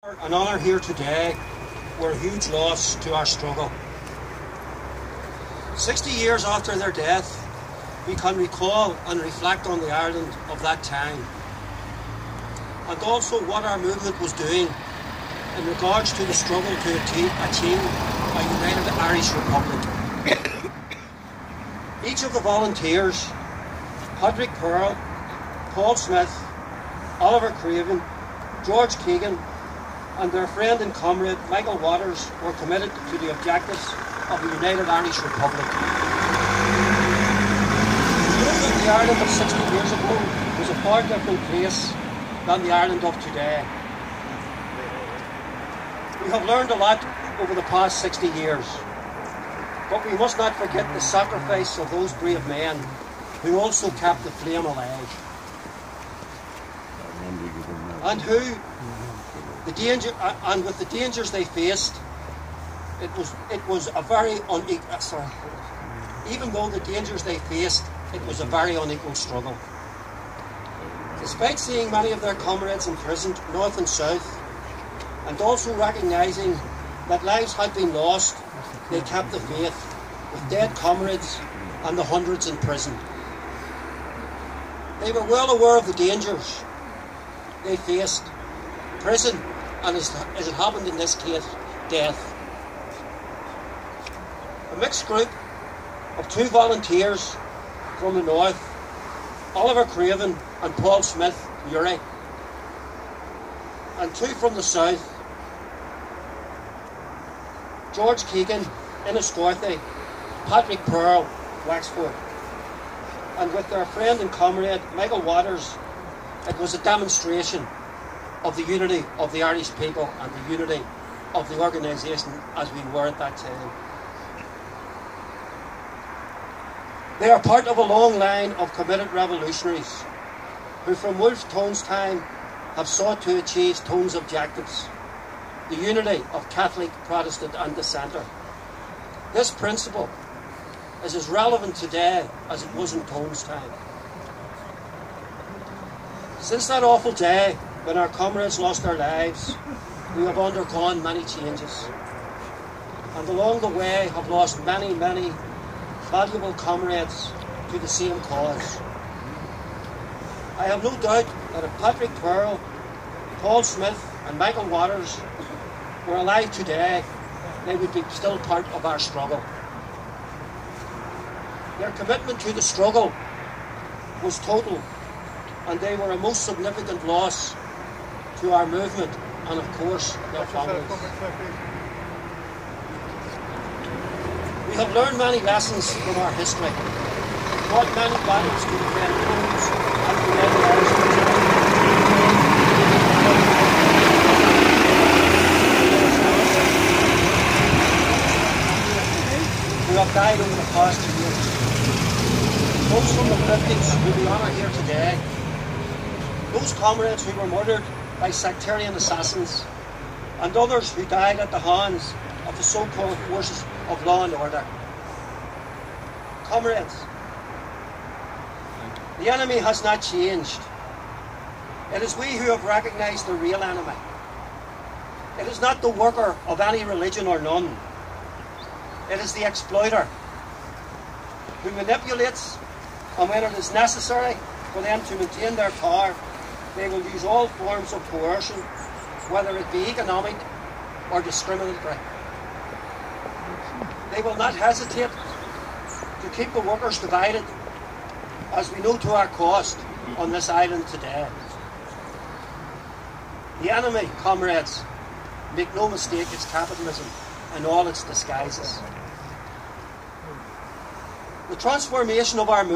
An honour here today were a huge loss to our struggle. 60 years after their death, we can recall and reflect on the Ireland of that time, and also what our movement was doing in regards to the struggle to achieve a united Irish Republic. Each of the volunteers, Patrick Pearl, Paul Smith, Oliver Craven, George Keegan, and their friend and comrade Michael Waters were committed to the objectives of a united Irish Republic. The Ireland of 60 years ago was a far different place than the Ireland of today. We have learned a lot over the past 60 years, but we must not forget the sacrifice of those brave men who also kept the flame alive, and with the dangers they faced, it was a very unequal. Even though the dangers they faced, it was a very unequal struggle. Despite seeing many of their comrades imprisoned north and south, and also recognising that lives had been lost, they kept the faith with dead comrades and the hundreds in prison. They were well aware of the dangers they faced: prison, and as it happened in this case, death. A mixed group of two volunteers from the north, Oliver Craven and Paul Smith, Uri, and two from the south, George Keegan, Enniscorthy, Patrick Pearl, Wexford, and with their friend and comrade Michael Waters, it was a demonstration of the unity of the Irish people and the unity of the organisation as we were at that time. They are part of a long line of committed revolutionaries who from Wolfe Tone's time have sought to achieve Tone's objectives: the unity of Catholic, Protestant and dissenter. This principle is as relevant today as it was in Tone's time. Since that awful day when our comrades lost their lives, we have undergone many changes, and along the way have lost many valuable comrades to the same cause. I have no doubt that if Patrick Pearl, Paul Smith and Michael Waters were alive today, they would be still part of our struggle. Their commitment to the struggle was total, and they were a most significant loss to our movement and, of course, their families. We have learned many lessons from our history, fought many battles to defend homes and to end Irish who have died over the past 2 years. Those from the 50s who we honour here today, those comrades who were murdered by sectarian assassins, and others who died at the hands of the so-called forces of law and order. Comrades, the enemy has not changed. It is we who have recognised the real enemy. It is not the worker of any religion or none. It is the exploiter who manipulates, and when it is necessary for them to maintain their power, they will use all forms of coercion, whether it be economic or discriminatory. They will not hesitate to keep the workers divided, as we know to our cost on this island today. The enemy, comrades, make no mistake, is capitalism in all its disguises. The transformation of our movement